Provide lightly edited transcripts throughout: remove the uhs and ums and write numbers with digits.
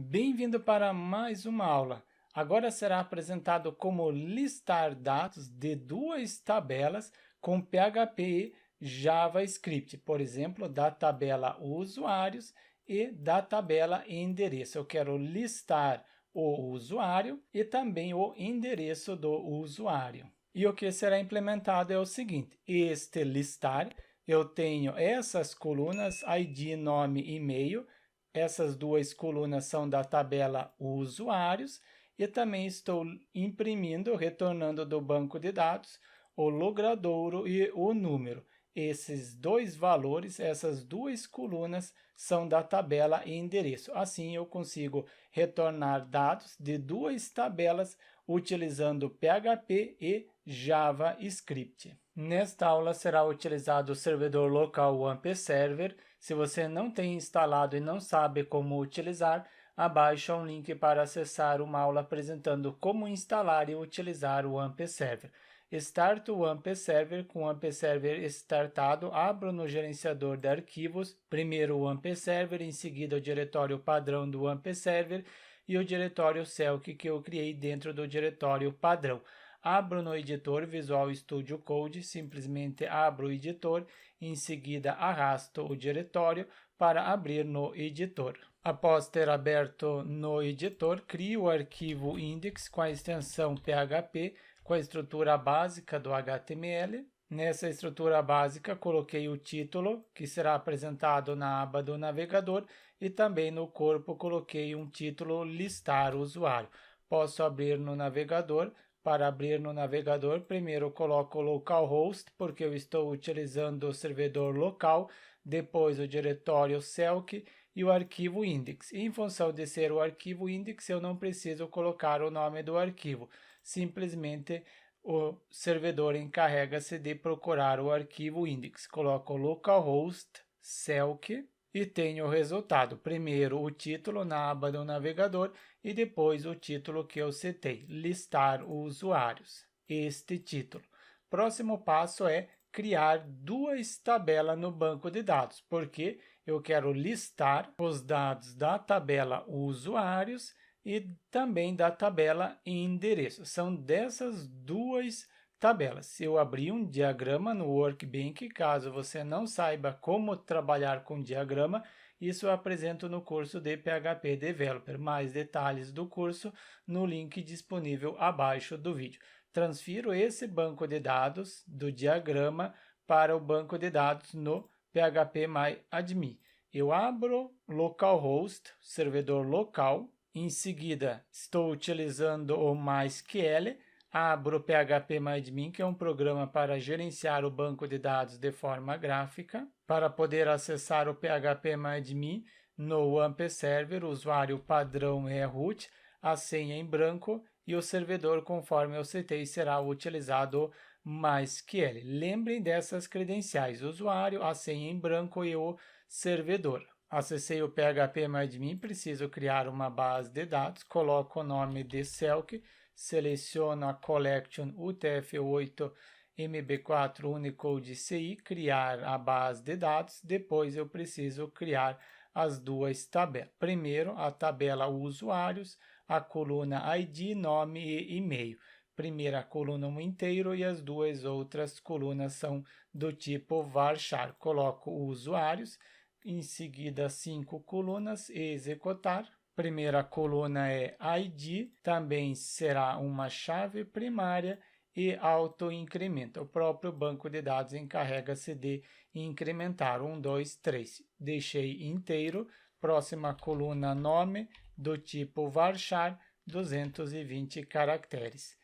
Bem-vindo para mais uma aula. Agora será apresentado como listar dados de duas tabelas com PHP e JavaScript, por exemplo, da tabela usuários e da tabela endereço. Eu quero listar o usuário e também o endereço do usuário. E o que será implementado é o seguinte: este listar, eu tenho essas colunas, ID, nome e e-mail. Essas duas colunas são da tabela usuários e também estou imprimindo, retornando do banco de dados, o logradouro e o número. Esses dois valores, essas duas colunas, são da tabela endereço. Assim, eu consigo retornar dados de duas tabelas utilizando PHP e JavaScript. Nesta aula será utilizado o servidor local WAMP Server. Se você não tem instalado e não sabe como utilizar, abaixo há um link para acessar uma aula apresentando como instalar e utilizar o WAMP Server. Start o WAMP Server. Com o WAMP Server startado, abro no gerenciador de arquivos, primeiro o WAMP Server, em seguida o diretório padrão do WAMP Server e o diretório Celk que eu criei dentro do diretório padrão. Abro no editor Visual Studio Code, simplesmente abro o editor, em seguida arrasto o diretório para abrir no editor. Após ter aberto no editor, crio o arquivo index com a extensão PHP, com a estrutura básica do HTML. Nessa estrutura básica, coloquei o título, que será apresentado na aba do navegador, e também no corpo coloquei um título listar usuário. Posso abrir no navegador. Para abrir no navegador, primeiro eu coloco o localhost, porque eu estou utilizando o servidor local, depois o diretório Celk e o arquivo index. Em função de ser o arquivo index, eu não preciso colocar o nome do arquivo, simplesmente o servidor encarrega-se de procurar o arquivo index. Coloco localhost Celk e tenho o resultado. Primeiro o título na aba do navegador e depois o título que eu setei, listar usuários. Este título. Próximo passo é criar duas tabelas no banco de dados, porque eu quero listar os dados da tabela usuários e também da tabela endereço. São dessas duas tabelas. Se eu abrir um diagrama no Workbench, caso você não saiba como trabalhar com diagrama, isso eu apresento no curso de PHP Developer. Mais detalhes do curso no link disponível abaixo do vídeo. Transfiro esse banco de dados do diagrama para o banco de dados no phpMyAdmin. Eu abro localhost, servidor local. Em seguida, estou utilizando o MySQL. Abro o phpMyAdmin, que é um programa para gerenciar o banco de dados de forma gráfica. Para poder acessar o phpMyAdmin no WAMP Server, o usuário padrão é root, a senha em branco e o servidor, conforme eu citei, será utilizado MySQL. Lembrem dessas credenciais: usuário, a senha em branco e o servidor. Acessei o phpMyAdmin, preciso criar uma base de dados, coloco o nome de Celk, seleciono a Collection UTF-8 MB4 Unicode CI, criar a base de dados, depois eu preciso criar as duas tabelas. Primeiro, a tabela usuários, a coluna ID, nome e e-mail. Primeira coluna um inteiro e as duas outras colunas são do tipo varchar. Coloco usuários, em seguida 5 colunas, executar. Primeira coluna é ID, também será uma chave primária e autoincrementa. O próprio banco de dados encarrega-se de incrementar 1, 2, 3. Deixei inteiro. Próxima coluna nome do tipo varchar, 220 caracteres.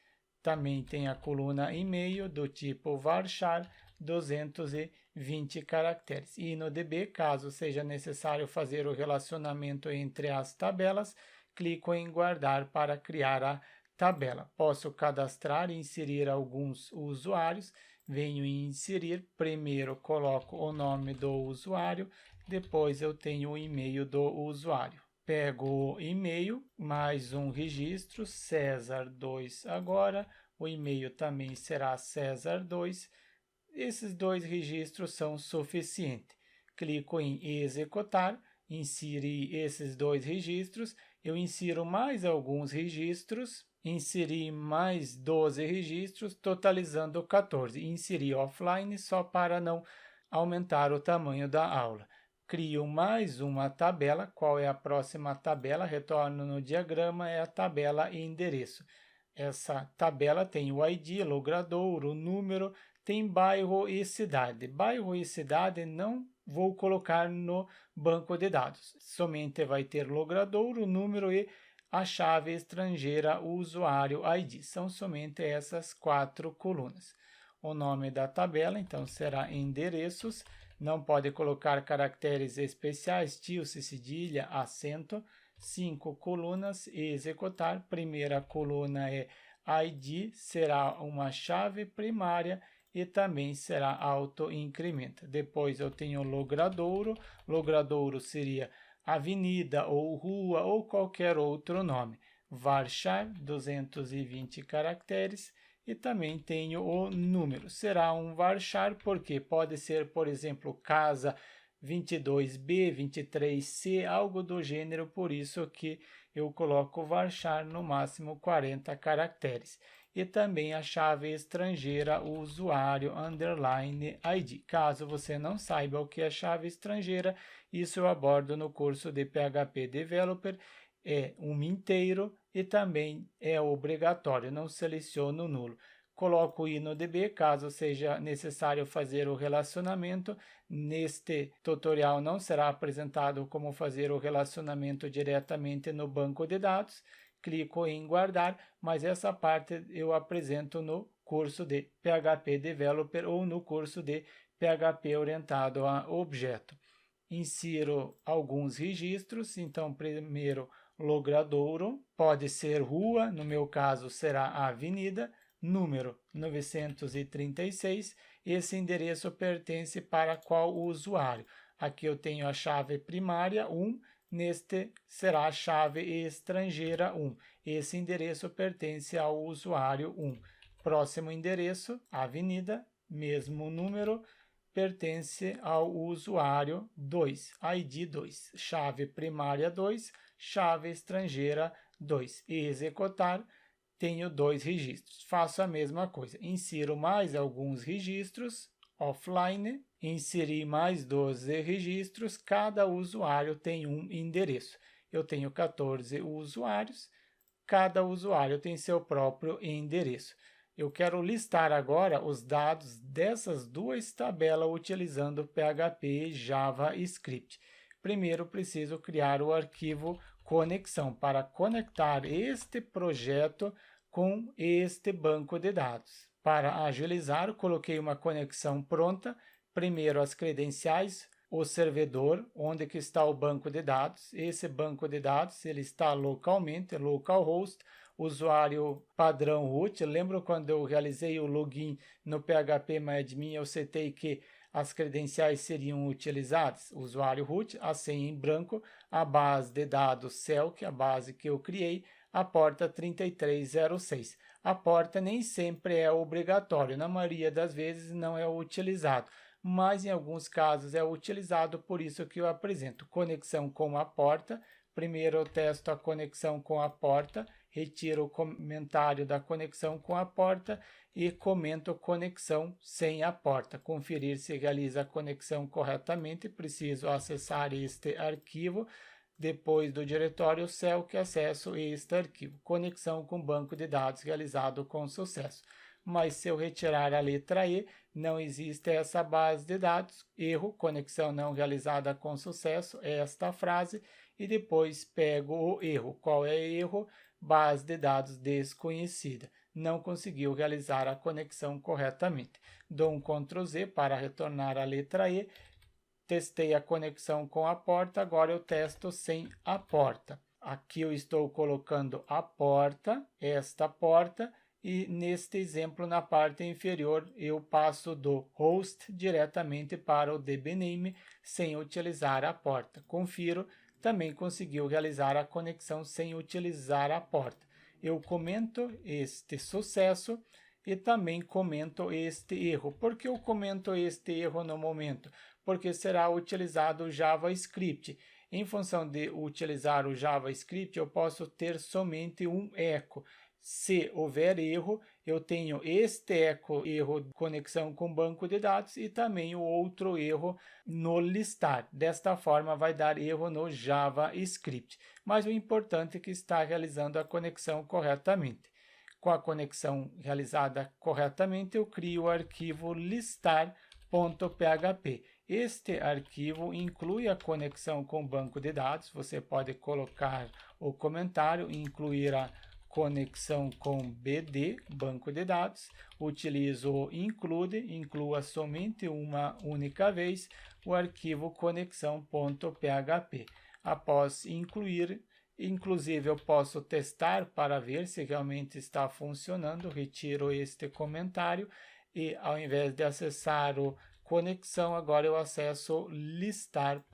Também tem a coluna e-mail do tipo varchar, 220 caracteres. E no DB, caso seja necessário fazer o relacionamento entre as tabelas, clico em guardar para criar a tabela. Posso cadastrar e inserir alguns usuários. Venho em inserir, primeiro coloco o nome do usuário, depois eu tenho o e-mail do usuário. Pego o e-mail, mais um registro, César2 agora, o e-mail também será César2. Esses dois registros são suficientes. Clico em executar, inseri esses dois registros eu insiro mais alguns registros, inseri mais 12 registros, totalizando 14. Inseri offline só para não aumentar o tamanho da aula. Crio mais uma tabela. Qual é a próxima tabela? Retorno no diagrama, é a tabela endereço. Essa tabela tem o ID, logradouro, o número, tem bairro e cidade. Bairro e cidade não vou colocar no banco de dados. Somente vai ter logradouro, número e a chave estrangeira, o usuário ID. São somente essas 4 colunas. O nome da tabela, então, será endereços. Não pode colocar caracteres especiais, tio, cedilha, acento. 5 colunas e executar. Primeira coluna é ID, será uma chave primária e também será auto-incrementa. Depois eu tenho logradouro. Logradouro seria avenida ou rua ou qualquer outro nome. Varchar, 220 caracteres. E também tenho o número. Será um varchar porque pode ser, por exemplo, casa 22B, 23C, algo do gênero, por isso que eu coloco varchar no máximo 40 caracteres. E também a chave estrangeira, o usuário underline ID. Caso você não saiba o que é chave estrangeira, isso eu abordo no curso de PHP Developer. É um inteiro e também é obrigatório, não seleciono nulo. Coloco o INODB caso seja necessário fazer o relacionamento. Neste tutorial não será apresentado como fazer o relacionamento diretamente no banco de dados. Clico em guardar, mas essa parte eu apresento no curso de PHP Developer ou no curso de PHP orientado a objeto. Insiro alguns registros, então primeiro logradouro, pode ser rua, no meu caso será a avenida, número 936, esse endereço pertence para qual usuário? Aqui eu tenho a chave primária 1, neste será a chave estrangeira 1, esse endereço pertence ao usuário 1. Próximo endereço, avenida, mesmo número, pertence ao usuário 2, ID 2, chave primária 2, chave estrangeira 2. E executar, tenho 2 registros. Faço a mesma coisa, insiro mais alguns registros, offline, inseri mais 12 registros, cada usuário tem um endereço. Eu tenho 14 usuários, cada usuário tem seu próprio endereço. Eu quero listar agora os dados dessas duas tabelas utilizando PHP e JavaScript. Primeiro, preciso criar o arquivo conexão para conectar este projeto com este banco de dados. Para agilizar, coloquei uma conexão pronta. Primeiro, as credenciais, o servidor, onde que está o banco de dados. Esse banco de dados ele está localmente, localhost, usuário padrão root. Lembro quando eu realizei o login no PHPMyAdmin, eu setei que as credenciais seriam utilizadas, usuário root, a senha em branco, a base de dados Celc, a base que eu criei, a porta 3306. A porta nem sempre é obrigatório, na maioria das vezes não é utilizado, mas em alguns casos é utilizado, por isso que eu apresento conexão com a porta. Primeiro eu testo a conexão com a porta, retiro o comentário da conexão com a porta e comento conexão sem a porta. Conferir se realiza a conexão corretamente, preciso acessar este arquivo. Depois do diretório Celc, acesso este arquivo. Conexão com banco de dados realizado com sucesso. Mas se eu retirar a letra E, não existe essa base de dados. Erro, conexão não realizada com sucesso, é esta frase. E depois pego o erro. Qual é o erro? Base de dados desconhecida. Não conseguiu realizar a conexão corretamente. Dou um Ctrl Z para retornar a letra E. Testei a conexão com a porta, agora eu testo sem a porta. Aqui eu estou colocando a porta, esta porta, e neste exemplo, na parte inferior, eu passo do host diretamente para o dbname sem utilizar a porta. Confiro, também conseguiu realizar a conexão sem utilizar a porta. Eu comento este sucesso e também comento este erro. Por que eu comento este erro no momento? Porque será utilizado o JavaScript. Em função de utilizar o JavaScript, eu posso ter somente um eco. Se houver erro, eu tenho este eco, erro de conexão com banco de dados, e também o outro erro no listar. Desta forma, vai dar erro no JavaScript. Mas o importante é que está realizando a conexão corretamente. Com a conexão realizada corretamente, eu crio o arquivo listar.php. Este arquivo inclui a conexão com o banco de dados. Você pode colocar o comentário e incluir a conexão com BD, banco de dados. Utilizo o include, inclua somente uma única vez o arquivo conexão.php. Após incluir, inclusive eu posso testar para ver se realmente está funcionando. Retiro este comentário e ao invés de acessar o conexão, agora eu acesso listar.php.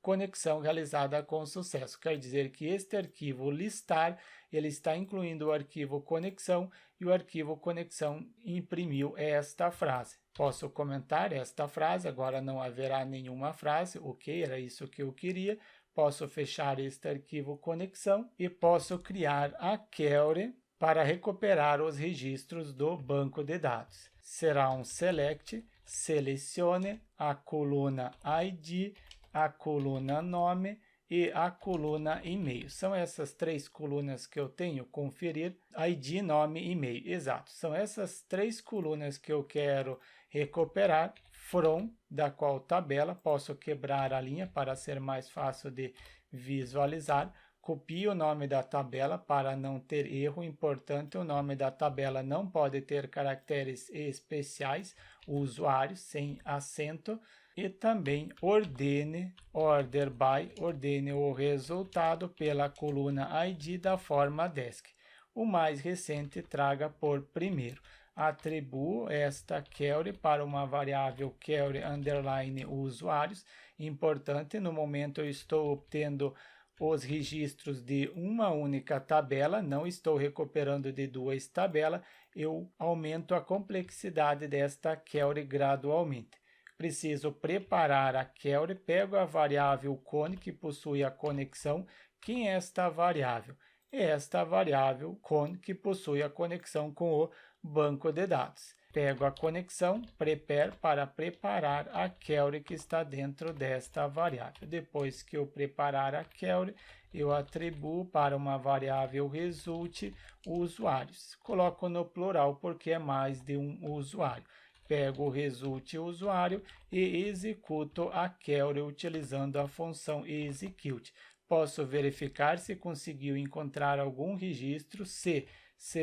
Conexão realizada com sucesso. Quer dizer que este arquivo listar, ele está incluindo o arquivo conexão e o arquivo conexão imprimiu esta frase. Posso comentar esta frase, agora não haverá nenhuma frase, ok, era isso que eu queria. Posso fechar este arquivo conexão e posso criar a query para recuperar os registros do banco de dados. Será um select, selecione a coluna ID, a coluna nome e a coluna e-mail. São essas três colunas que eu tenho, conferir, ID, nome e e-mail. Exato, são essas três colunas que eu quero recuperar. From, da qual tabela, posso quebrar a linha para ser mais fácil de visualizar. Copio o nome da tabela para não ter erro. Importante, o nome da tabela não pode ter caracteres especiais, usuários, sem acento. E também ordene, order by, ordene o resultado pela coluna ID da forma desk. O mais recente traga por primeiro. Atribuo esta query para uma variável query underline usuários. Importante, no momento eu estou obtendo os registros de uma única tabela, não estou recuperando de duas tabelas, eu aumento a complexidade desta query gradualmente. Preciso preparar a query, pego a variável cone que possui a conexão. Quem é esta variável? É esta variável cone que possui a conexão com o banco de dados. Pego a conexão, prepare para preparar a query que está dentro desta variável. Depois que eu preparar a query, eu atribuo para uma variável result usuários. Coloco no plural porque é mais de um usuário. Pego o result usuário e executo a query utilizando a função execute. Posso verificar se conseguiu encontrar algum registro se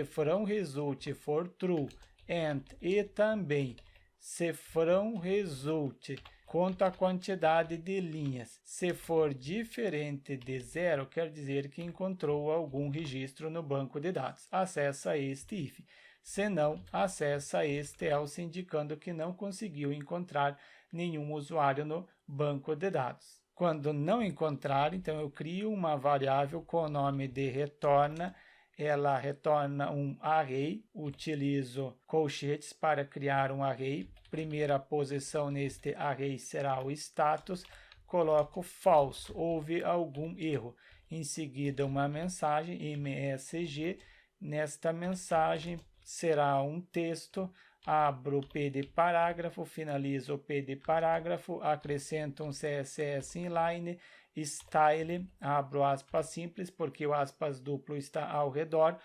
from result for true and e também se from result conta a quantidade de linhas. Se for diferente de 0, quer dizer que encontrou algum registro no banco de dados. Acessa este if. Se não, acessa este else, indicando que não conseguiu encontrar nenhum usuário no banco de dados. Quando não encontrar, então eu crio uma variável com o nome de retorna. Ela retorna um array, utilizo colchetes para criar um array. Primeira posição neste array será o status. Coloco false, houve algum erro. Em seguida, uma mensagem msg. Nesta mensagem será um texto, abro o P de parágrafo, finalizo o P de parágrafo, acrescento um CSS inline, style, abro aspas simples, porque o aspas duplo está ao redor,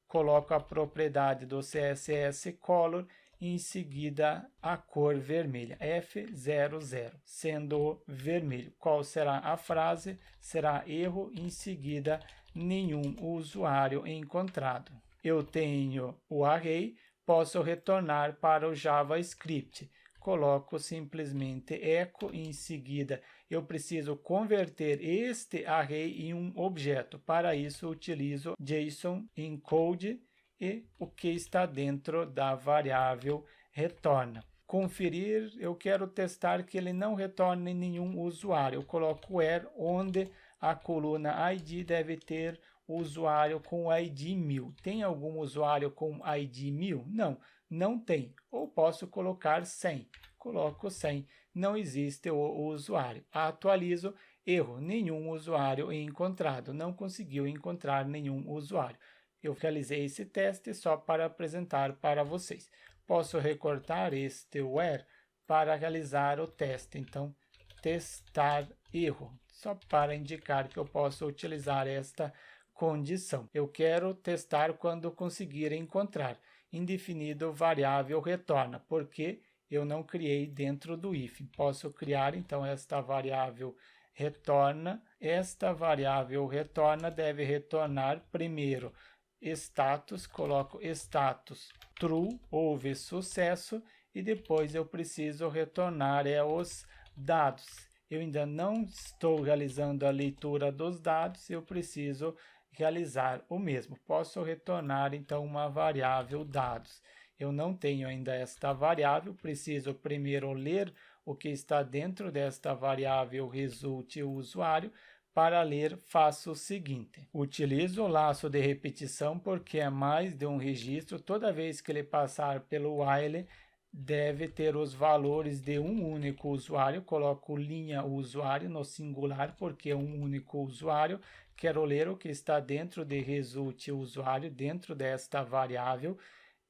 coloco a propriedade do CSS color, e em seguida a cor vermelha, F00, sendo vermelho. Qual será a frase? Será erro, em seguida nenhum usuário encontrado. Eu tenho o array, posso retornar para o JavaScript. Coloco simplesmente echo e em seguida eu preciso converter este array em um objeto. Para isso, utilizo JSON encode e o que está dentro da variável retorna. Conferir, eu quero testar que ele não retorne nenhum usuário. Eu coloco where, onde a coluna ID deve ter o usuário com ID 1000. Tem algum usuário com ID 1000? Não, não tem. Ou posso colocar 100. Coloco 100. Não existe o usuário. Atualizo. Erro, nenhum usuário encontrado. Não conseguiu encontrar nenhum usuário. Eu realizei esse teste só para apresentar para vocês. Posso recortar este where para realizar o teste. Então, testar erro, só para indicar que eu posso utilizar esta condição. Eu quero testar quando conseguir encontrar. Indefinido variável retorna, porque eu não criei dentro do if. Posso criar, então, esta variável retorna. Esta variável retorna deve retornar primeiro status, coloco status true, houve sucesso, e depois eu preciso retornar os dados. Eu ainda não estou realizando a leitura dos dados, eu preciso realizar o mesmo. Posso retornar, então, uma variável dados. Eu não tenho ainda esta variável, preciso primeiro ler o que está dentro desta variável result usuário. Para ler, faço o seguinte: utilizo o laço de repetição porque é mais de um registro. Toda vez que ele passar pelo while, deve ter os valores de um único usuário. Coloco linha usuário no singular porque é um único usuário. Quero ler o que está dentro de result usuário, dentro desta variável.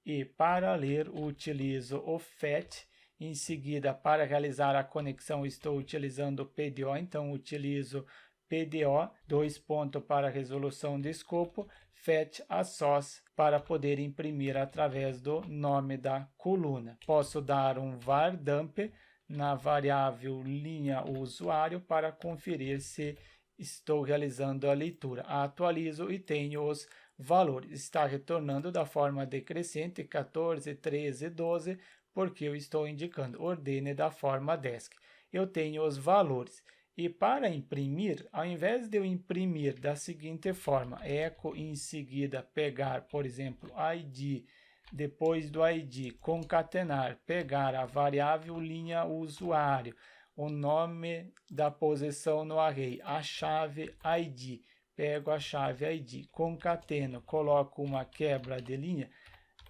E para ler, utilizo o fetch. Em seguida, para realizar a conexão, estou utilizando o PDO, então utilizo PDO, dois pontos para resolução de escopo, fetch a source para poder imprimir através do nome da coluna. Posso dar um var dump na variável linha usuário para conferir se estou realizando a leitura. Atualizo e tenho os valores. Está retornando da forma decrescente 14, 13, 12, porque eu estou indicando ordene da forma desc. Eu tenho os valores. E para imprimir, ao invés de eu imprimir da seguinte forma, echo em seguida pegar, por exemplo, ID, depois do ID, concatenar, pegar a variável linha usuário, o nome da posição no array, a chave ID, pego a chave ID, concateno, coloco uma quebra de linha.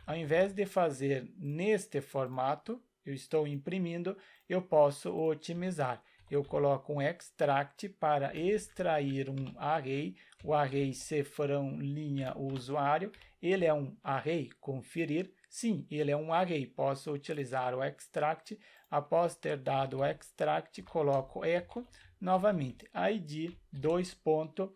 Ao invés de fazer neste formato, eu estou imprimindo, eu posso otimizar. Eu coloco um extract para extrair um array, o array cifrão linha usuário, ele é um array, conferir, sim, ele é um array, posso utilizar o extract, após ter dado o extract, coloco echo, novamente, id, dois pontos,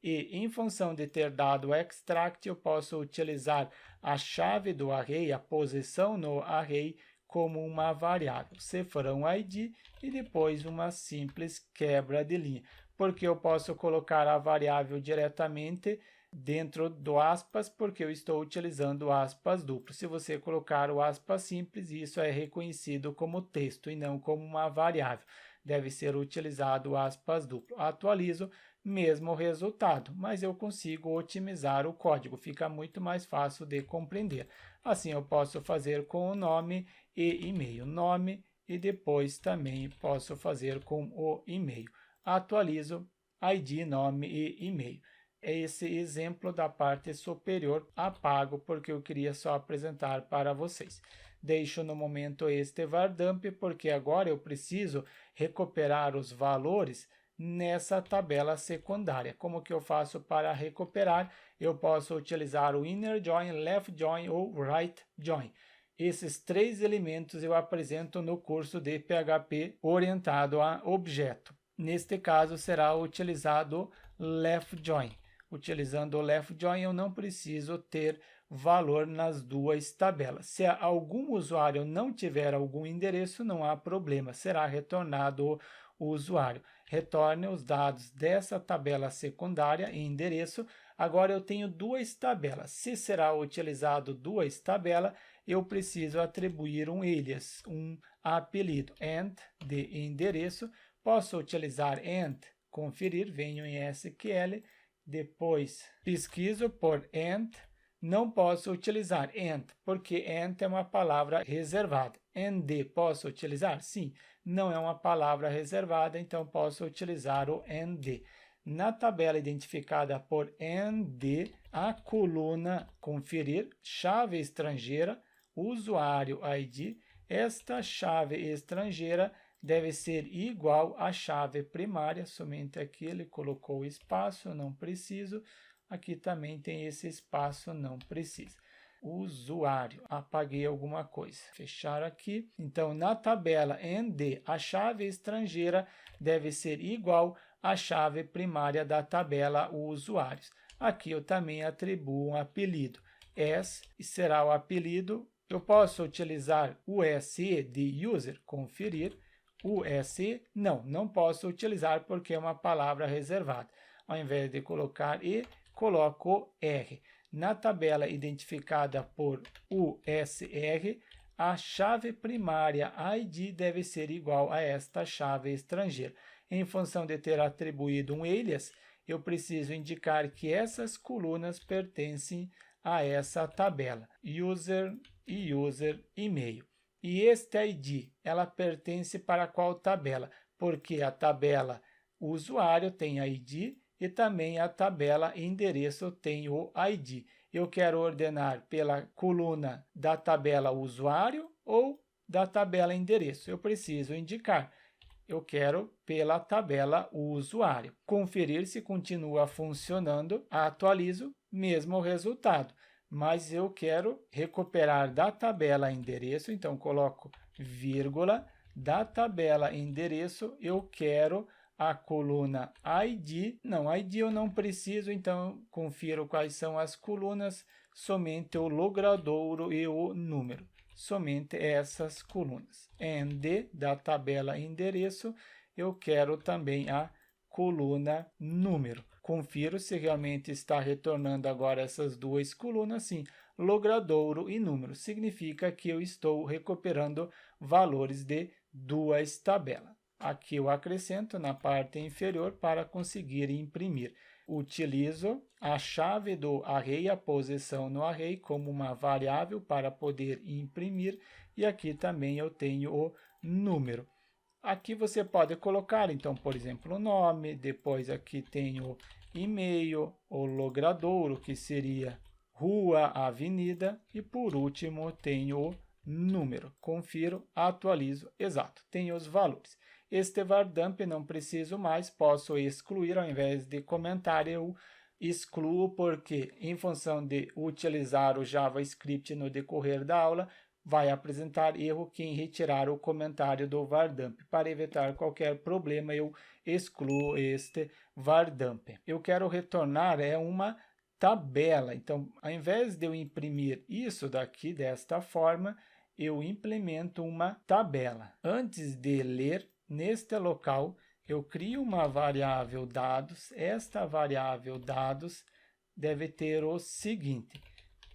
e em função de ter dado o extract, eu posso utilizar a chave do array, a posição no array, como uma variável, cifrão ID e depois uma simples quebra de linha, porque eu posso colocar a variável diretamente dentro do aspas, porque eu estou utilizando aspas duplo. Se você colocar o aspas simples, isso é reconhecido como texto e não como uma variável. Deve ser utilizado aspas duplo. Atualizo, mesmo resultado, mas eu consigo otimizar o código, fica muito mais fácil de compreender. Assim eu posso fazer com o nome e e-mail, nome, e depois também posso fazer com o e-mail. Atualizo ID, nome e e-mail. Esse exemplo da parte superior apago porque eu queria só apresentar para vocês. Deixo no momento este var dump porque agora eu preciso recuperar os valores nessa tabela secundária. Como que eu faço para recuperar? Eu posso utilizar o inner join, left join ou right join. Esses três elementos eu apresento no curso de PHP orientado a objeto. Neste caso, será utilizado left join. Utilizando o left join, eu não preciso ter valor nas duas tabelas. Se algum usuário não tiver algum endereço, não há problema, será retornado o usuário. Retorne os dados dessa tabela secundária e endereço. Agora eu tenho duas tabelas. Se será utilizado duas tabelas, eu preciso atribuir um alias, um apelido, ent de endereço. Posso utilizar ent, conferir, venho em SQL, depois pesquiso por ent. Não posso utilizar ent, porque ent é uma palavra reservada. Nd posso utilizar? Sim, não é uma palavra reservada, então posso utilizar o nd. na tabela identificada por ND, a coluna conferir, chave estrangeira, usuário ID, esta chave estrangeira deve ser igual à chave primária, somente aqui ele colocou espaço, não preciso, aqui também tem esse espaço, não precisa. Usuário, apaguei alguma coisa, fechar aqui. Então, na tabela ND, a chave estrangeira deve ser igual à chave primária da tabela usuários. Aqui eu também atribuo um apelido, S será o apelido. Eu posso utilizar o SE de user, conferir. O SE, não posso utilizar porque é uma palavra reservada. Ao invés de colocar E, coloco R. Na tabela identificada por USR, a chave primária ID deve ser igual a esta chave estrangeira. Em função de ter atribuído um alias, eu preciso indicar que essas colunas pertencem a essa tabela, user e user e-mail. E este ID, ela pertence para qual tabela? Porque a tabela usuário tem ID e também a tabela endereço tem o ID. Eu quero ordenar pela coluna da tabela usuário ou da tabela endereço. Eu preciso indicar. Eu quero pela tabela usuário. Conferir se continua funcionando, atualizo, mesmo resultado. Mas eu quero recuperar da tabela endereço, então coloco vírgula, da tabela endereço, eu quero a coluna ID. Não, ID eu não preciso, então confiro quais são as colunas, somente o logradouro e o número. Somente essas colunas. ND da tabela endereço, eu quero também a coluna número. Confiro se realmente está retornando agora essas duas colunas, sim, logradouro e número. Significa que eu estou recuperando valores de duas tabelas. Aqui eu acrescento na parte inferior para conseguir imprimir. Utilizo a chave do array, a posição no array, como uma variável para poder imprimir. E aqui também eu tenho o número. Aqui você pode colocar, então, por exemplo, o nome, depois aqui tem o e-mail, o logradouro, que seria rua, avenida, e por último tem o número. Confiro, atualizo, exato, tem os valores. Este vardump não preciso mais, posso excluir, ao invés de comentar, eu excluo porque, em função de utilizar o JavaScript no decorrer da aula, vai apresentar erro quem retirar o comentário do vardump. Para evitar qualquer problema, eu excluo este vardump. Eu quero retornar uma tabela. Então, ao invés de eu imprimir isso daqui desta forma, eu implemento uma tabela. Antes de ler, neste local, eu crio uma variável dados. Esta variável dados deve ter o seguinte: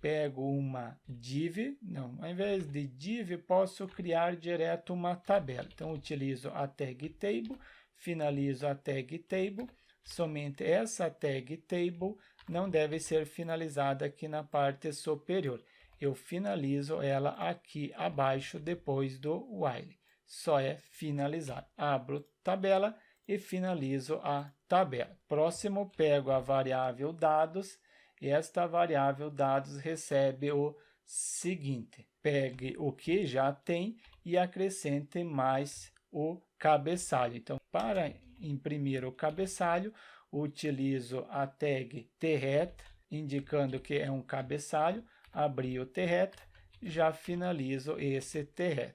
pego uma div, ao invés de div, posso criar direto uma tabela. Então, utilizo a tag table, finalizo a tag table, somente essa tag table não deve ser finalizada aqui na parte superior. Eu finalizo ela aqui abaixo, depois do while. Só é finalizar. Abro tabela e finalizo a tabela. Próximo, pego a variável dados. E esta variável dados recebe o seguinte: pegue o que já tem e acrescente mais o cabeçalho. Então, para imprimir o cabeçalho, utilizo a tag tret, indicando que é um cabeçalho. Abri o tret, já finalizo esse tret.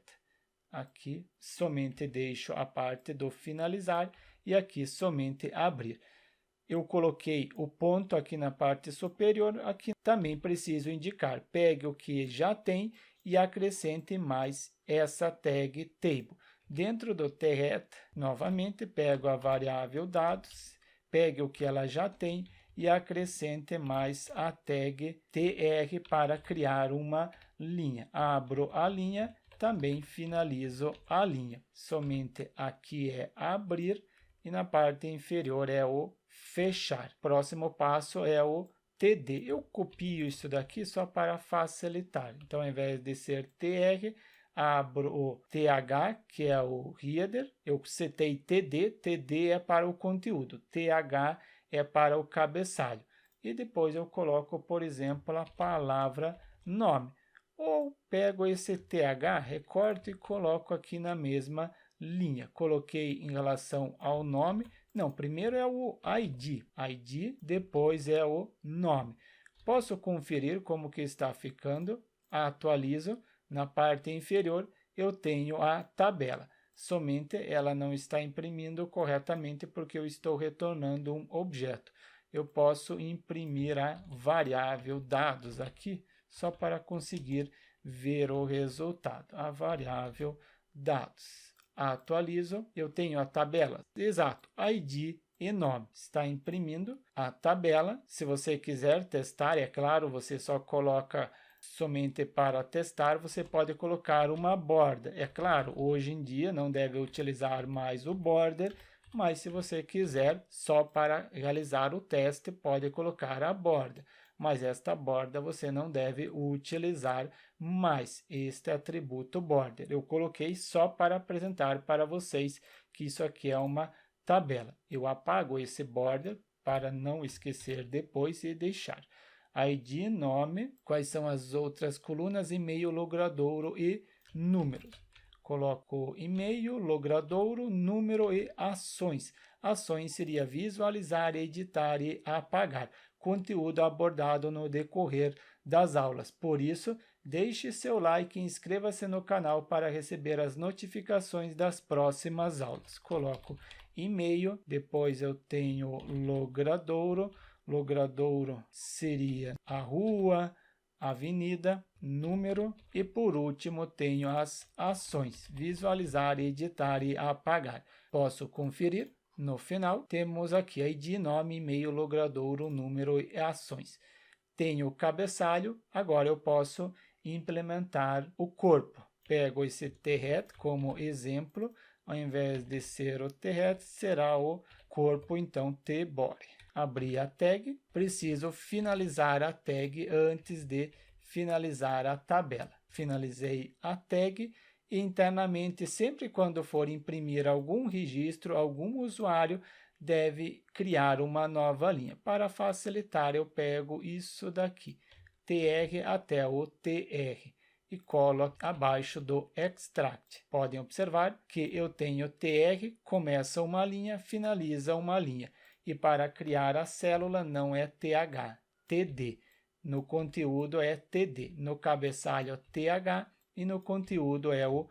Aqui somente deixo a parte do finalizar e aqui somente abrir. Eu coloquei o ponto aqui na parte superior, aqui também preciso indicar. Pegue o que já tem e acrescente mais essa tag table. Dentro do tret, novamente, pego a variável dados, pegue o que ela já tem e acrescente mais a tag tr para criar uma linha. Abro a linha, também finalizo a linha. Somente aqui é abrir e na parte inferior é o fechar. Próximo passo é o TD. Eu copio isso daqui só para facilitar. Então, ao invés de ser TR, abro o TH, que é o header, eu setei TD, TD é para o conteúdo, TH é para o cabeçalho. E depois eu coloco, por exemplo, a palavra nome. Ou pego esse TH, recorto e coloco aqui na mesma linha. Coloquei em relação ao nome. Não, primeiro é o ID. ID, depois é o nome. Posso conferir como que está ficando. Atualizo. Na parte inferior eu tenho a tabela. Somente ela não está imprimindo corretamente porque eu estou retornando um objeto. Eu posso imprimir a variável dados aqui, só para conseguir ver o resultado. A variável dados. Atualizo, eu tenho a tabela. Exato, ID e nome. Está imprimindo a tabela. Se você quiser testar, é claro, você só coloca somente para testar, você pode colocar uma borda. É claro, hoje em dia não deve utilizar mais o border, mas se você quiser, só para realizar o teste, pode colocar a borda. Mas esta borda você não deve utilizar mais, este atributo border. Eu coloquei só para apresentar para vocês que isso aqui é uma tabela. Eu apago esse border para não esquecer depois e deixar. ID, nome, quais são as outras colunas, e-mail, logradouro e números. Coloco e-mail, logradouro, número e ações. Ações seria visualizar, editar e apagar. Conteúdo abordado no decorrer das aulas. Por isso, deixe seu like e inscreva-se no canal para receber as notificações das próximas aulas. Coloco e-mail, depois eu tenho logradouro. Logradouro seria a rua, avenida, número e por último tenho as ações, visualizar, editar e apagar. Posso conferir. No final temos aqui ID, nome, e-mail, logradouro, número e ações. Tenho o cabeçalho, agora eu posso implementar o corpo. Pego esse T-Hat como exemplo, ao invés de ser o T-Hat, será o corpo, então T-Body. Abri a tag, preciso finalizar a tag antes de finalizar a tabela. Finalizei a tag e internamente, sempre quando for imprimir algum registro, algum usuário deve criar uma nova linha. Para facilitar, eu pego isso daqui, TR até o TR, e colo abaixo do extract. Podem observar que eu tenho TR, começa uma linha, finaliza uma linha. E para criar a célula não é TH, TD. No conteúdo é TD, no cabeçalho é TH e no conteúdo é o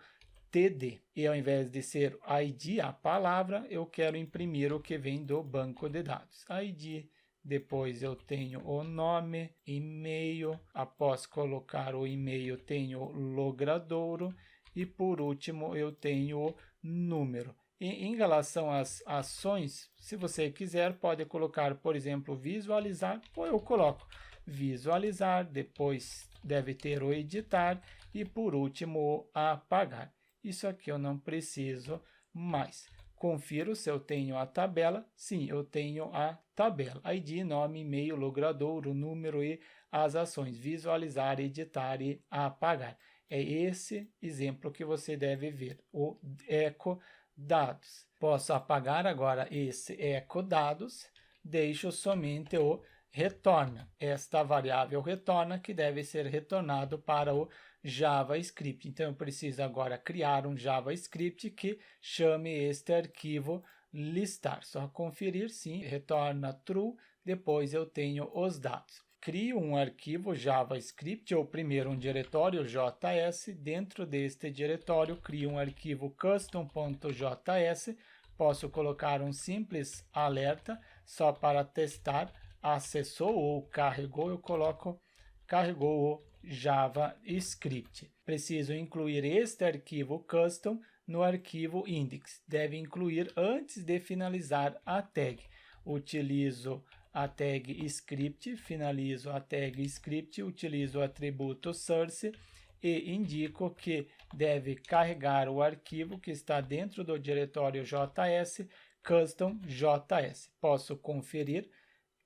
TD. E ao invés de ser ID, a palavra, eu quero imprimir o que vem do banco de dados. ID, depois eu tenho o nome, e-mail, após colocar o e-mail tenho logradouro e por último eu tenho o número. Em relação às ações, se você quiser, pode colocar, por exemplo, visualizar, ou eu coloco visualizar, depois deve ter o editar e por último o apagar. Isso aqui eu não preciso mais. Confiro se eu tenho a tabela. Sim, eu tenho a tabela. ID, nome, e-mail, logradouro, número e as ações. Visualizar, editar e apagar. É esse exemplo que você deve ver, o eco dados. Posso apagar agora esse eco dados, deixo somente o retorna. Esta variável retorna que deve ser retornado para o JavaScript. Então, eu preciso agora criar um JavaScript que chame este arquivo listar. Só conferir, sim, retorna true, depois eu tenho os dados. Crio um arquivo JavaScript, ou primeiro um diretório JS. Dentro deste diretório, crio um arquivo custom.js. Posso colocar um simples alerta, só para testar. Acessou ou carregou, eu coloco carregou o JavaScript. Preciso incluir este arquivo custom no arquivo index. Deve incluir antes de finalizar a tag. Utilizo a tag script, finalizo a tag script, utilizo o atributo source e indico que deve carregar o arquivo que está dentro do diretório JS, custom.js. Posso conferir.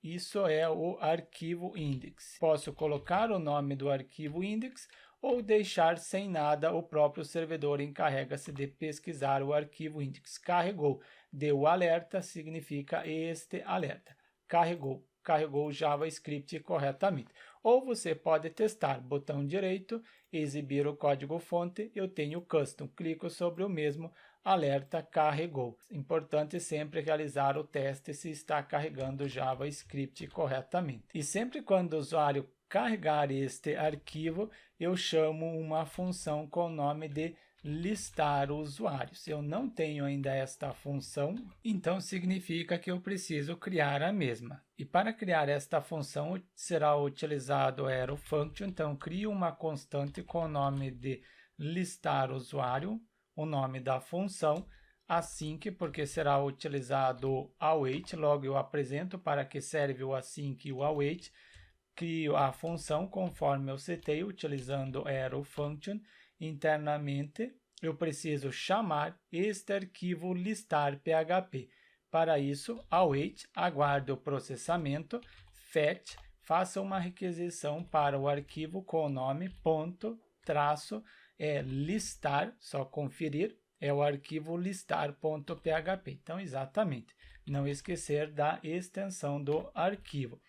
Isso é o arquivo index. Posso colocar o nome do arquivo index ou deixar sem nada, o próprio servidor encarrega-se de pesquisar o arquivo index. Carregou, deu alerta, significa este alerta. Carregou o JavaScript corretamente. Ou você pode testar, botão direito, exibir o código-fonte, eu tenho custom, clico sobre o mesmo, alerta, carregou. Importante sempre realizar o teste se está carregando o JavaScript corretamente. E sempre quando o usuário carregar este arquivo, eu chamo uma função com o nome de listar usuários. Eu não tenho ainda esta função, então significa que eu preciso criar a mesma. E para criar esta função será utilizado o arrow function, então crio uma constante com o nome de listar usuário, o nome da função, async, porque será utilizado o await, logo eu apresento para que serve o async e o await. Crio a função conforme eu citei, utilizando arrow function. Internamente, eu preciso chamar este arquivo listar.php. Para isso, await, aguarde o processamento, fetch, faça uma requisição para o arquivo com o nome listar, só conferir, é o arquivo listar.php. Então, exatamente, não esquecer da extensão do arquivo.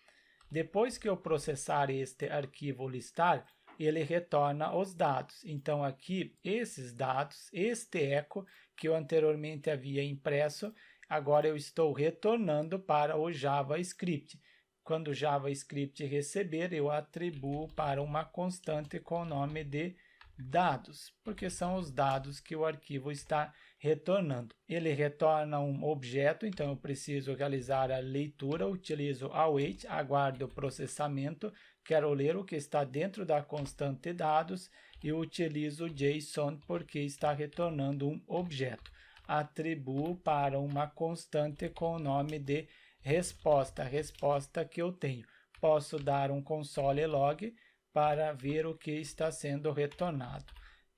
Depois que eu processar este arquivo listar, ele retorna os dados. Então, aqui, esses dados, este eco que eu anteriormente havia impresso, agora eu estou retornando para o JavaScript. Quando o JavaScript receber, eu atribuo para uma constante com o nome de dados, porque são os dados que o arquivo está retornando. Ele retorna um objeto, então eu preciso realizar a leitura, utilizo await, aguardo o processamento, quero ler o que está dentro da constante dados e utilizo JSON porque está retornando um objeto. Atribuo para uma constante com o nome de resposta, a resposta que eu tenho. Posso dar um console log para ver o que está sendo retornado.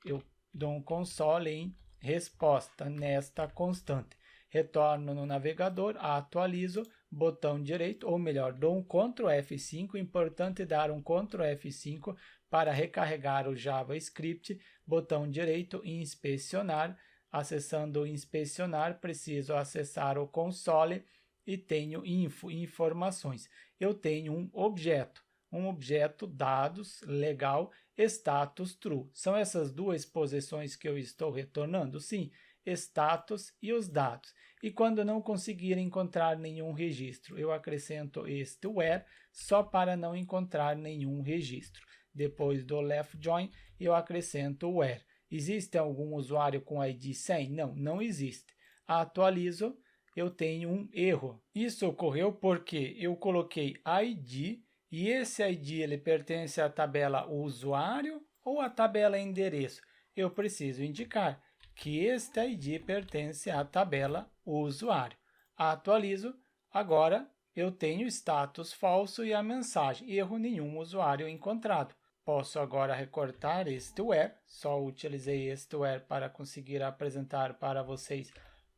Eu dou um console em resposta nesta constante. Retorno no navegador, atualizo, botão direito, ou melhor, dou um Ctrl F5, importante dar um Ctrl F5 para recarregar o JavaScript, botão direito, inspecionar, acessando o inspecionar, preciso acessar o console e tenho informações. Eu tenho um objeto dados, legal, status true. São essas duas posições que eu estou retornando? Sim, status e os dados. E quando não conseguir encontrar nenhum registro, eu acrescento este where só para não encontrar nenhum registro. Depois do left join, eu acrescento o where. Existe algum usuário com ID 100? Não, não existe. Atualizo, eu tenho um erro. Isso ocorreu porque eu coloquei ID e esse ID ele pertence à tabela usuário ou à tabela endereço? Eu preciso indicar que este ID pertence à tabela usuário. Atualizo, agora eu tenho status falso e a mensagem erro nenhum usuário encontrado. Posso agora recortar este where, só utilizei este where para conseguir apresentar para vocês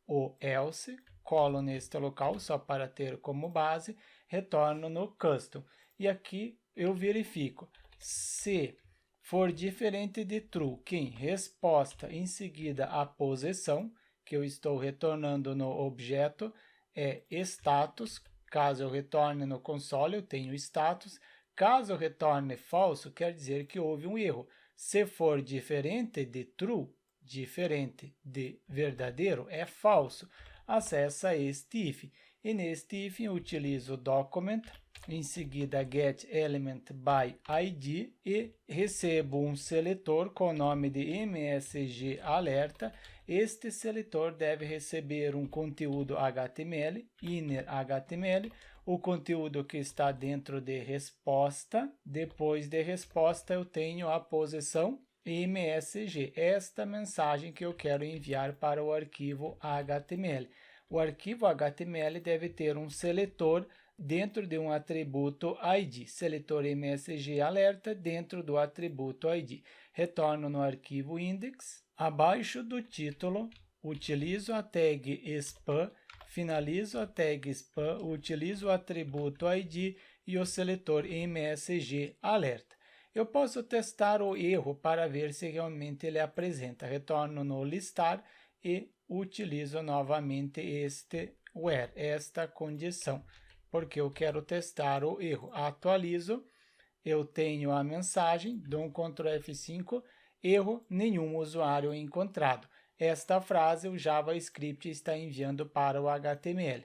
o else, colo neste local só para ter como base, retorno no custom. E aqui eu verifico se for diferente de true, que em resposta em seguida a posição, que eu estou retornando no objeto, é status. Caso eu retorne no console, eu tenho status. Caso eu retorne falso, quer dizer que houve um erro. Se for diferente de true, diferente de verdadeiro, é falso. Acessa este if. E neste if eu utilizo document, em seguida getElementById e recebo um seletor com o nome de msgalerta. Este seletor deve receber um conteúdo HTML, inner HTML, o conteúdo que está dentro de resposta. Depois de resposta eu tenho a posição MSG, esta mensagem que eu quero enviar para o arquivo HTML. O arquivo HTML deve ter um seletor dentro de um atributo ID, seletor MSG alerta dentro do atributo ID. Retorno no arquivo index, abaixo do título, utilizo a tag spam, finalizo a tag spam, utilizo o atributo ID e o seletor MSG alerta. Eu posso testar o erro para ver se realmente ele apresenta. Retorno no listar e utilizo novamente este where, esta condição, porque eu quero testar o erro. Atualizo, eu tenho a mensagem, dou um Ctrl F5, erro, nenhum usuário encontrado. Esta frase o JavaScript está enviando para o HTML.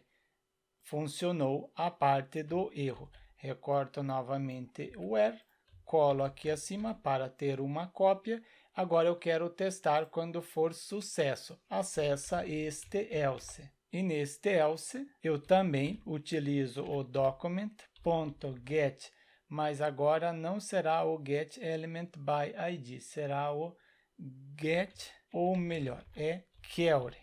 Funcionou a parte do erro. Recorto novamente o where, colo aqui acima para ter uma cópia. Agora eu quero testar quando for sucesso. Acessa este else. E neste else eu também utilizo o document.get, mas agora não será o getElementById, será o get, ou melhor, é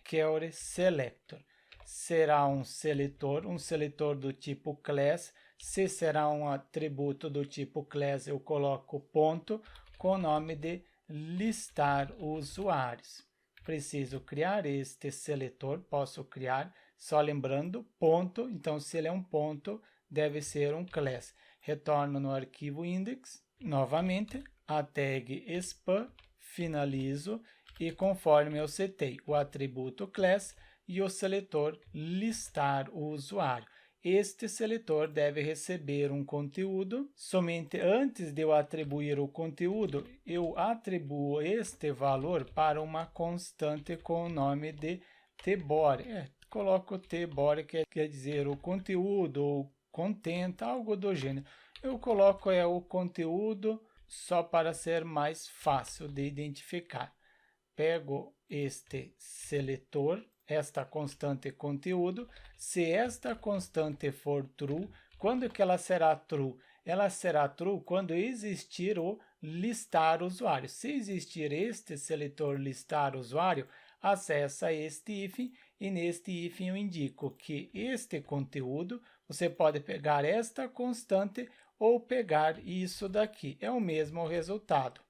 query selector. Será um seletor do tipo class. Se será um atributo do tipo class, eu coloco ponto com o nome de listar usuários. Preciso criar este seletor, posso criar, só lembrando, ponto, então se ele é um ponto, deve ser um class. Retorno no arquivo index, novamente, a tag span, finalizo, e conforme eu setei o atributo class e o seletor listar o usuário. Este seletor deve receber um conteúdo. Somente antes de eu atribuir o conteúdo, eu atribuo este valor para uma constante com o nome de tbore. Coloco tbore, que quer dizer o conteúdo, ou content, algo do gênero. Eu coloco o conteúdo só para ser mais fácil de identificar. Pego este seletor, esta constante conteúdo. Se esta constante for true, quando que ela será true? Ela será true quando existir o listar usuário. Se existir este seletor listar usuário, acessa este hífen, e neste hífen eu indico que este conteúdo, você pode pegar esta constante ou pegar isso daqui. É o mesmo resultado.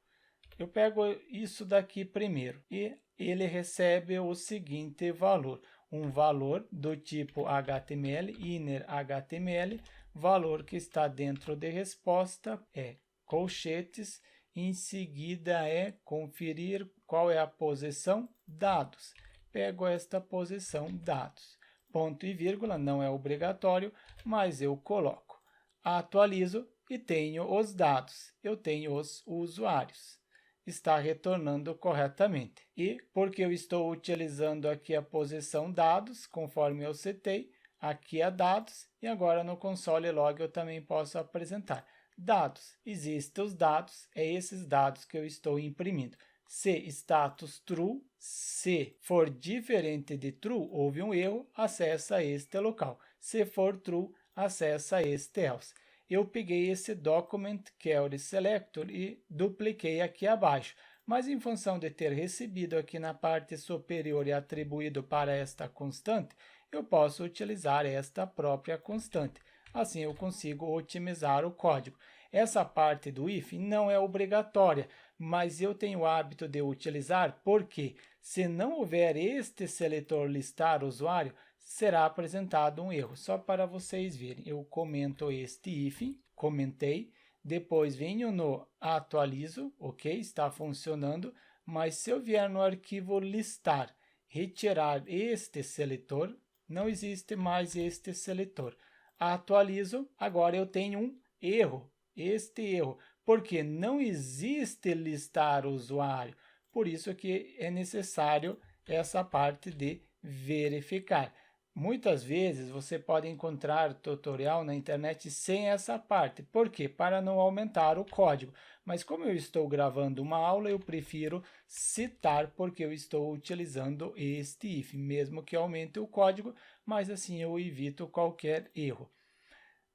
Eu pego isso daqui primeiro e ele recebe o seguinte valor, um valor do tipo HTML, inner HTML, valor que está dentro de resposta é colchetes, em seguida é conferir qual é a posição, dados. Pego esta posição, dados. Ponto e vírgula, não é obrigatório, mas eu coloco. Atualizo e tenho os dados, eu tenho os usuários. Está retornando corretamente. E porque eu estou utilizando aqui a posição dados, conforme eu setei, aqui é dados, e agora no console log eu também posso apresentar dados. Existem os dados, é esses dados que eu estou imprimindo. Se status true, se for diferente de true, houve um erro, acessa este local. Se for true, acessa este else. Eu peguei esse document query selector e dupliquei aqui abaixo, mas em função de ter recebido aqui na parte superior e atribuído para esta constante, eu posso utilizar esta própria constante. Assim eu consigo otimizar o código. Essa parte do if não é obrigatória, mas eu tenho o hábito de utilizar porque, se não houver este seletor listar usuário, será apresentado um erro. Só para vocês verem, eu comento este hífen, comentei, depois venho no atualizo, ok, está funcionando, mas se eu vier no arquivo listar, retirar este seletor, não existe mais este seletor. Atualizo, agora eu tenho um erro, este erro, porque não existe listar usuário. Por isso que é necessário essa parte de verificar. Muitas vezes você pode encontrar tutorial na internet sem essa parte. Por quê? Para não aumentar o código. Mas como eu estou gravando uma aula, eu prefiro citar porque eu estou utilizando este if, mesmo que aumente o código, mas assim eu evito qualquer erro.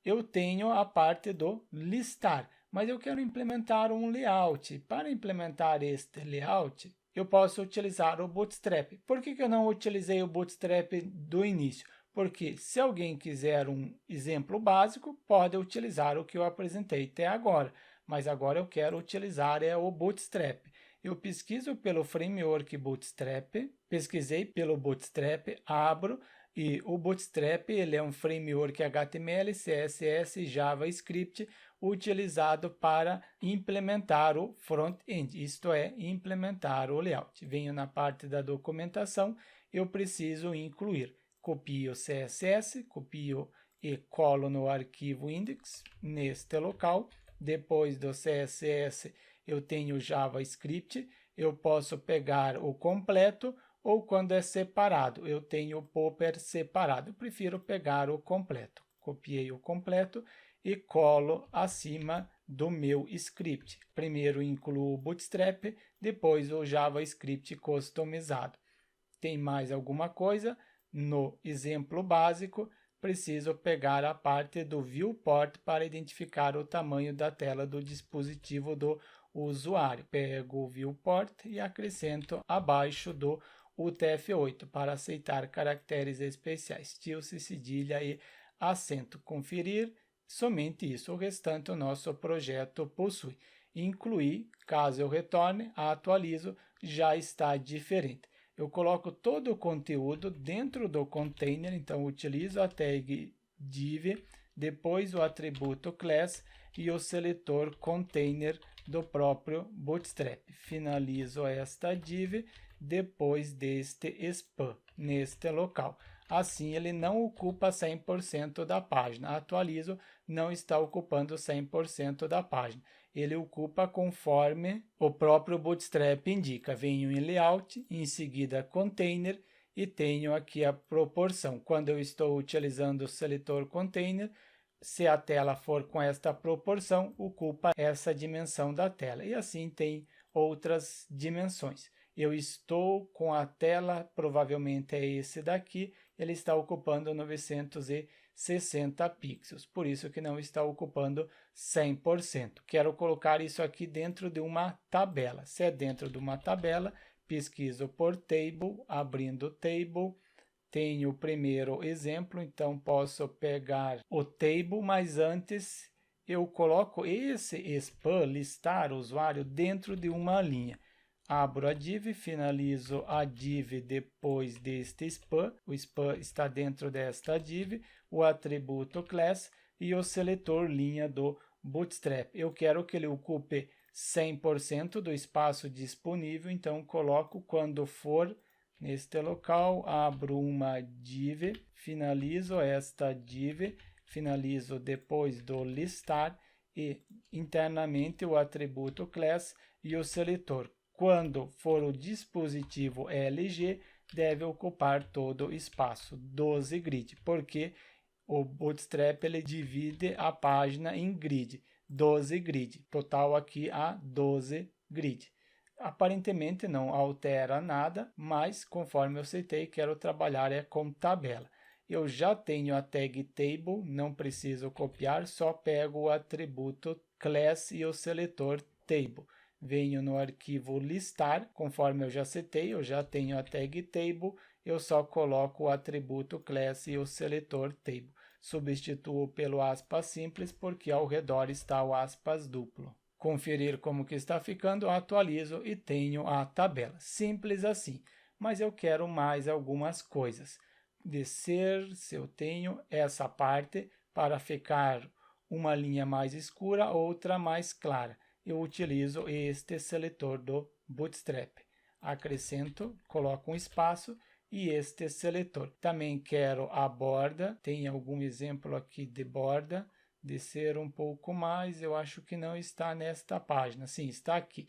Eu tenho a parte do listar, mas eu quero implementar um layout. Para implementar este layout, eu posso utilizar o Bootstrap. Por que eu não utilizei o Bootstrap do início? Porque se alguém quiser um exemplo básico, pode utilizar o que eu apresentei até agora. Mas agora eu quero utilizar o Bootstrap. Eu pesquiso pelo framework Bootstrap, pesquisei pelo Bootstrap, abro, E o Bootstrap ele é um framework HTML, CSS e JavaScript utilizado para implementar o front-end, isto é, implementar o layout. Venho na parte da documentação, eu preciso incluir. Copio o CSS, copio e colo no arquivo index, neste local. Depois do CSS, eu tenho JavaScript, eu posso pegar o completo, ou quando é separado, eu tenho o popper separado. Eu prefiro pegar o completo. Copiei o completo e colo acima do meu script. Primeiro incluo o Bootstrap, depois o JavaScript customizado. Tem mais alguma coisa? No exemplo básico, preciso pegar a parte do viewport para identificar o tamanho da tela do dispositivo do usuário. Pego o viewport e acrescento abaixo do UTF-8 para aceitar caracteres especiais, tilde, cedilha e acento. Conferir, somente isso. O restante o nosso projeto possui. Incluir, caso eu retorne, atualizo, já está diferente. Eu coloco todo o conteúdo dentro do container, então utilizo a tag div, depois o atributo class e o seletor container do próprio Bootstrap. Finalizo esta div depois deste span, neste local. Assim, ele não ocupa 100% da página. Atualizo, não está ocupando 100% da página. Ele ocupa conforme o próprio Bootstrap indica. Venho em Layout, em seguida Container e tenho aqui a proporção. Quando eu estou utilizando o seletor Container, se a tela for com esta proporção, ocupa essa dimensão da tela. E assim tem outras dimensões. Eu estou com a tela, provavelmente é esse daqui, ele está ocupando 960 pixels, por isso que não está ocupando 100%. Quero colocar isso aqui dentro de uma tabela. Se é dentro de uma tabela, pesquiso por table, abrindo table, tenho o primeiro exemplo, então posso pegar o table, mas antes eu coloco esse span, listar usuário, dentro de uma linha. Abro a div, finalizo a div depois deste span. O span está dentro desta div, o atributo class e o seletor linha do Bootstrap. Eu quero que ele ocupe 100% do espaço disponível, então coloco quando for neste local, abro uma div, finalizo esta div, finalizo depois do listar e internamente o atributo class e o seletor. Quando for o dispositivo LG, deve ocupar todo o espaço, 12 grid, porque o Bootstrap ele divide a página em grid, 12 grid, total aqui a 12 grid. Aparentemente não altera nada, mas conforme eu citei, quero trabalhar com tabela. Eu já tenho a tag table, não preciso copiar, só pego o atributo class e o seletor table. Venho no arquivo listar, conforme eu já citei, eu já tenho a tag table, eu só coloco o atributo class e o seletor table. Substituo pelo aspas simples porque ao redor está o aspas duplo. Conferir como que está ficando, atualizo e tenho a tabela. Simples assim, mas eu quero mais algumas coisas. Descer, se eu tenho essa parte para ficar uma linha mais escura, outra mais clara. Eu utilizo este seletor do Bootstrap. Acrescento, coloco um espaço e este seletor. Também quero a borda, tem algum exemplo aqui de borda. Descer um pouco mais, eu acho que não está nesta página. Sim, está aqui.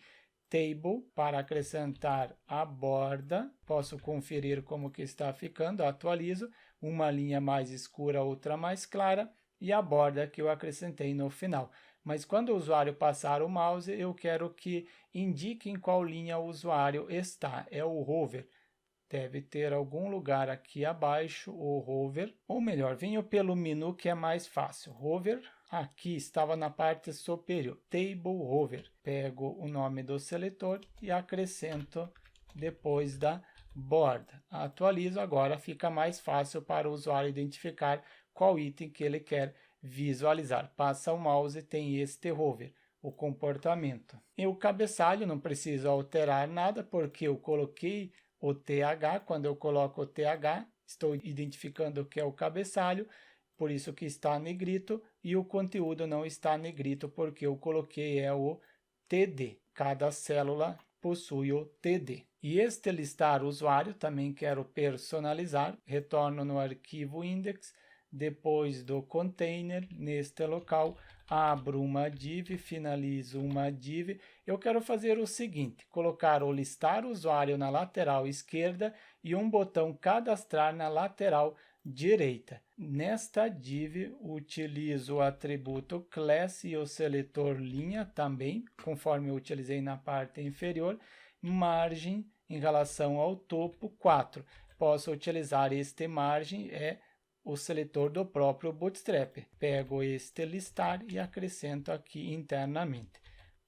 Table, para acrescentar a borda, posso conferir como que está ficando, atualizo, uma linha mais escura, outra mais clara, e a borda que eu acrescentei no final. Mas quando o usuário passar o mouse, eu quero que indique em qual linha o usuário está. É o hover. Deve ter algum lugar aqui abaixo o hover, ou melhor, venho pelo menu que é mais fácil. Hover, aqui estava na parte superior. Table hover. Pego o nome do seletor e acrescento depois da borda. Atualizo, agora fica mais fácil para o usuário identificar qual item que ele quer visualizar. Passa o mouse e tem este hover, o comportamento. E o cabeçalho não preciso alterar nada porque eu coloquei o TH. Quando eu coloco o TH, estou identificando que é o cabeçalho, por isso que está negrito, e o conteúdo não está negrito, porque eu coloquei o TD. Cada célula possui o TD. E este listar usuário também quero personalizar. Retorno no arquivo index, depois do container, neste local, abro uma div, finalizo uma div. Eu quero fazer o seguinte, colocar o listar usuário na lateral esquerda e um botão cadastrar na lateral direita. Nesta div, utilizo o atributo class e o seletor linha também, conforme eu utilizei na parte inferior, margem em relação ao topo 4. Posso utilizar este margem, o seletor do próprio Bootstrap. Pego este listar e acrescento aqui internamente.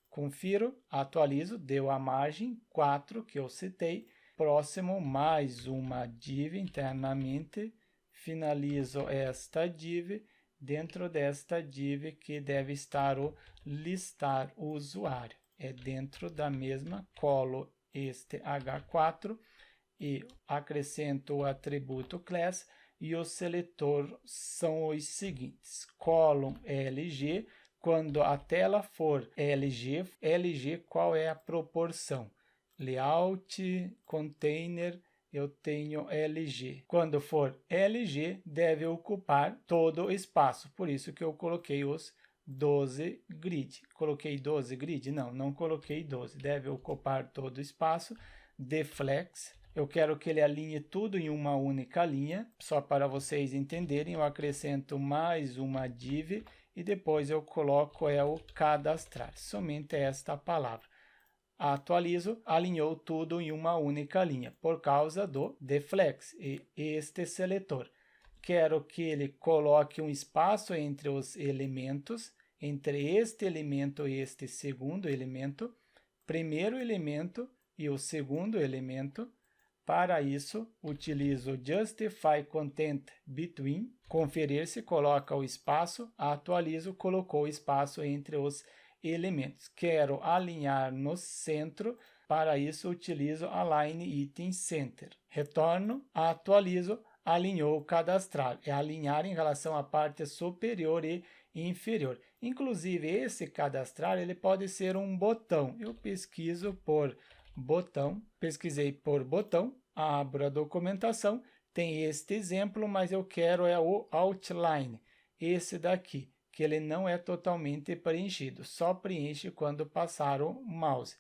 Confiro, atualizo, deu a margem 4 que eu citei. Próximo, mais uma div internamente. Finalizo esta div. Dentro desta div que deve estar o listar usuário. É dentro da mesma, colo este H4 e acrescento o atributo class. E o seletor são os seguintes: column LG, quando a tela for LG qual é a proporção? Layout, container, eu tenho LG. Quando for LG, deve ocupar todo o espaço, por isso que eu coloquei os 12 grid. Coloquei 12 grid? Não coloquei 12, deve ocupar todo o espaço. Deflex, eu quero que ele alinhe tudo em uma única linha, só para vocês entenderem, eu acrescento mais uma div e depois eu coloco o cadastrar, somente esta palavra. Atualizo, alinhou tudo em uma única linha, por causa do deflex e este seletor. Quero que ele coloque um espaço entre os elementos, entre este elemento e este segundo elemento, primeiro elemento e o segundo elemento. Para isso, utilizo Justify Content Between, conferir se coloca o espaço, atualizo, colocou o espaço entre os elementos. Quero alinhar no centro, para isso utilizo Align Item Center. Retorno, atualizo, alinhou cadastrar. É alinhar em relação à parte superior e inferior. Inclusive, esse cadastrar ele pode ser um botão. Eu pesquiso por botão, pesquisei por botão, abro a documentação, tem este exemplo, mas eu quero o outline, esse daqui, que ele não é totalmente preenchido, só preenche quando passar o mouse.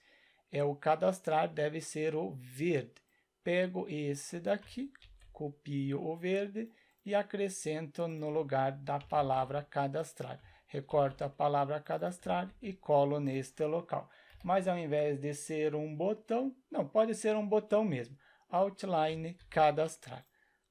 O cadastrar deve ser o verde. Pego esse daqui, copio o verde e acrescento no lugar da palavra cadastrar. Recorto a palavra cadastrar e colo neste local. Mas ao invés de ser um botão, não, pode ser um botão mesmo. Outline cadastrar.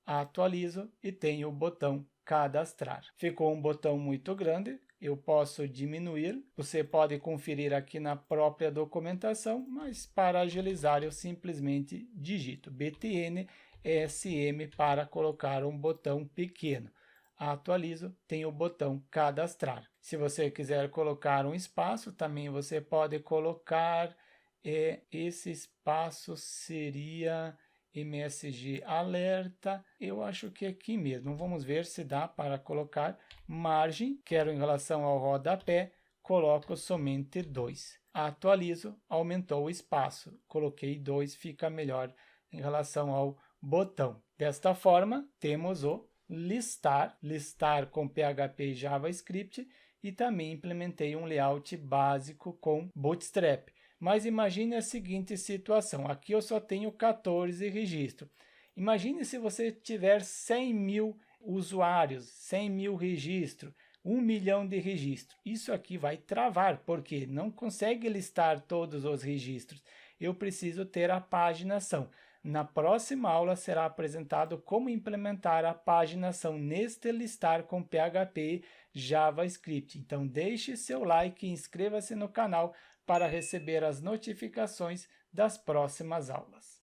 Atualizo e tenho o botão cadastrar. Ficou um botão muito grande, eu posso diminuir. Você pode conferir aqui na própria documentação, mas para agilizar eu simplesmente digito btn SM para colocar um botão pequeno. Atualizo, tem o botão cadastrar. Se você quiser colocar um espaço, também você pode colocar, esse espaço seria MSG alerta, eu acho que é aqui mesmo. Vamos ver se dá para colocar margem, quero em relação ao rodapé, coloco somente 2. Atualizo, aumentou o espaço, coloquei 2, fica melhor em relação ao botão. Desta forma, temos o listar com PHP e JavaScript, e também implementei um layout básico com Bootstrap. Mas imagine a seguinte situação, aqui eu só tenho 14 registros. Imagine se você tiver 100 mil usuários, 100 mil registros, 1 milhão de registros. Isso aqui vai travar, porque não consegue listar todos os registros. Eu preciso ter a paginação. Na próxima aula será apresentado como implementar a paginação neste listar com PHP e JavaScript. Então deixe seu like e inscreva-se no canal para receber as notificações das próximas aulas.